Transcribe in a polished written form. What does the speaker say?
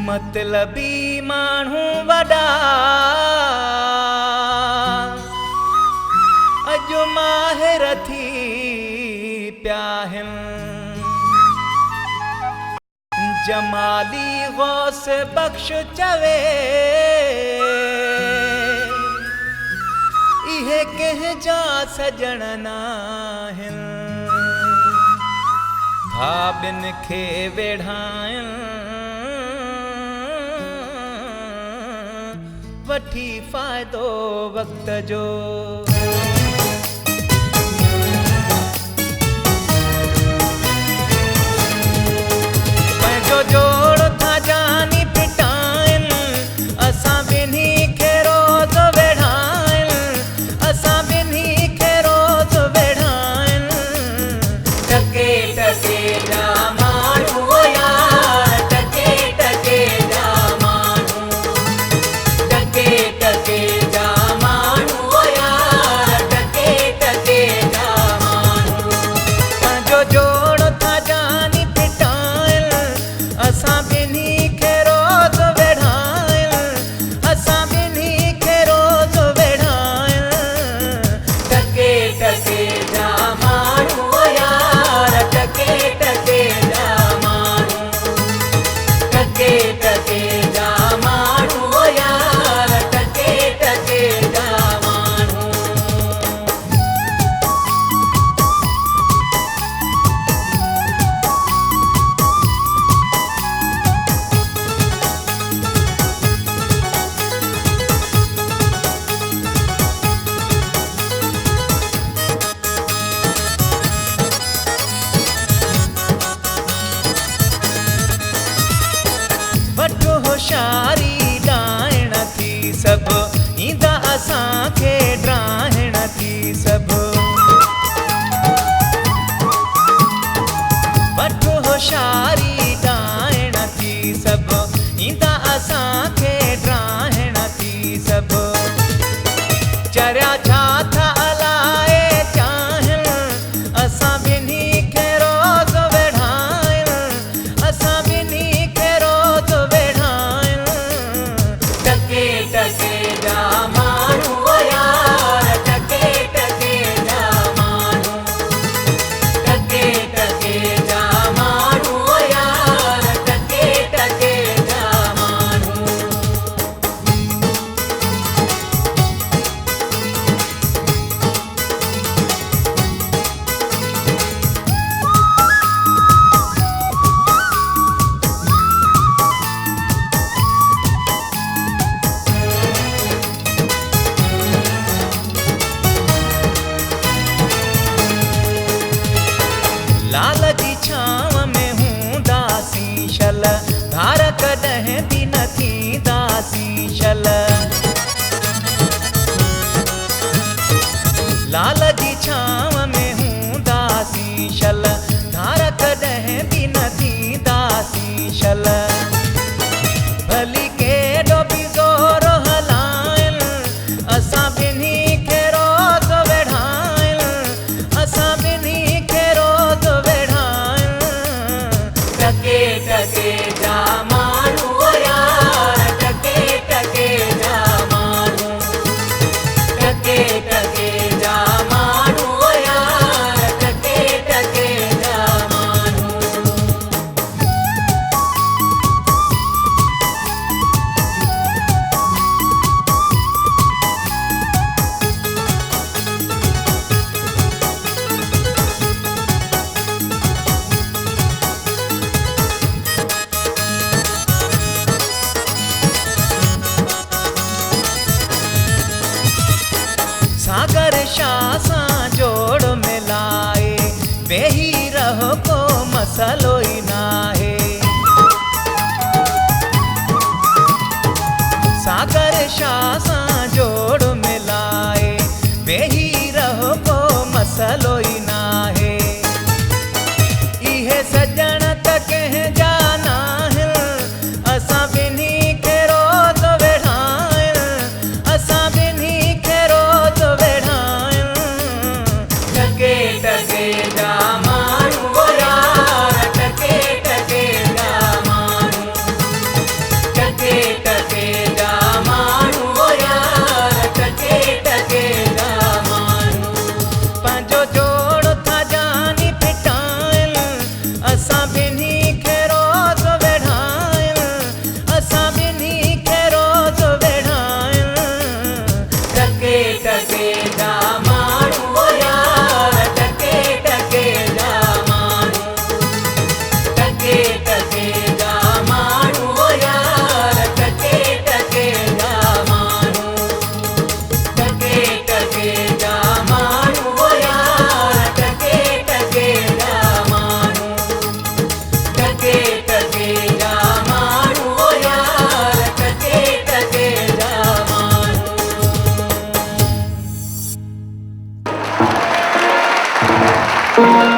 मतलबी माण्हू वॾा अॼु माहिर थी पिया आहिनि। जमाली गौस बख्श चवे इहे कंहिंजा सजण नाहिनि। भाभियुनि खे वेढ़ाइनि वठी फ़ाइदो वक़्त जो। पंहिंजो जोड़ था जानी पिटाइनि असां ॿिन्ही खे रोज़ वेढ़ाइनि। असां ॿिन्ही खे रोज़ वेढ़ाइनि। टके टके जा माण्हू यार टके टके जा माण्हू। टके टके जा माण्हू यार टके टके जा माण्हू। पंहिंजो जोड़ था जानी पिटाइनि असां ॿिन्ही खे रोज़ वेढ़ाइनि। असां ॿिन्ही खे रोज़ वेढ़ाइनि। टके टके जा माण्हू यार टके टके जा माण्हू। टके टके जा माण्हू यार टके टके जा माण्हू। वठो होशियारी ॾाइण थी सभु ईंदा असांखे ड्राइण थी सभु। वठो होशियारी ॾाइण थी सभु ईंदा असांखे ड्राइण थी सभु। चरिया छा था अलाए चाहिनि असां ॿिन्ही खे रोज़ वेढ़ाइनि। असां ॿिन्ही खे रोज़ वेढ़ाइनि। टके टके जा माण्हू यार टके टके जा माण्हू। टके टके जा माण्हू यार टके टके जा माण्हू। लाल जी छांव में हूंदासीं शल धार कॾहिं बि न थींदासीं शल। लाल जी छांव में हूंदासीं शल धार कॾहिं बि न थींदासीं शल। भली केॾो बि ज़ोर हलाइनि असां ॿिन्ही खे रोज़ वेढ़ाइनि। असां ॿिन्ही खे रोज़ वेढ़ाइनि। टके टके जा माण्हू यार टके टके जा माण्हू। टके टके जा माण्हू यार टके टके जा माण्हू। सागर शाह सां जोड़ मिलाए वेही रहो को मसलो ई नाहे। सागर शाह सां जोड़ मिलाए वेही रहो को मसलो ई नाहे। इहे सजण त कंहिंजा नाहिनि असां ॿिन्ही खे रोज़ वेढ़ाइनि। असां ॿिन्ही खे रोज़ वेढ़ाइनि। टके टके जा माण्हू यार टके सी।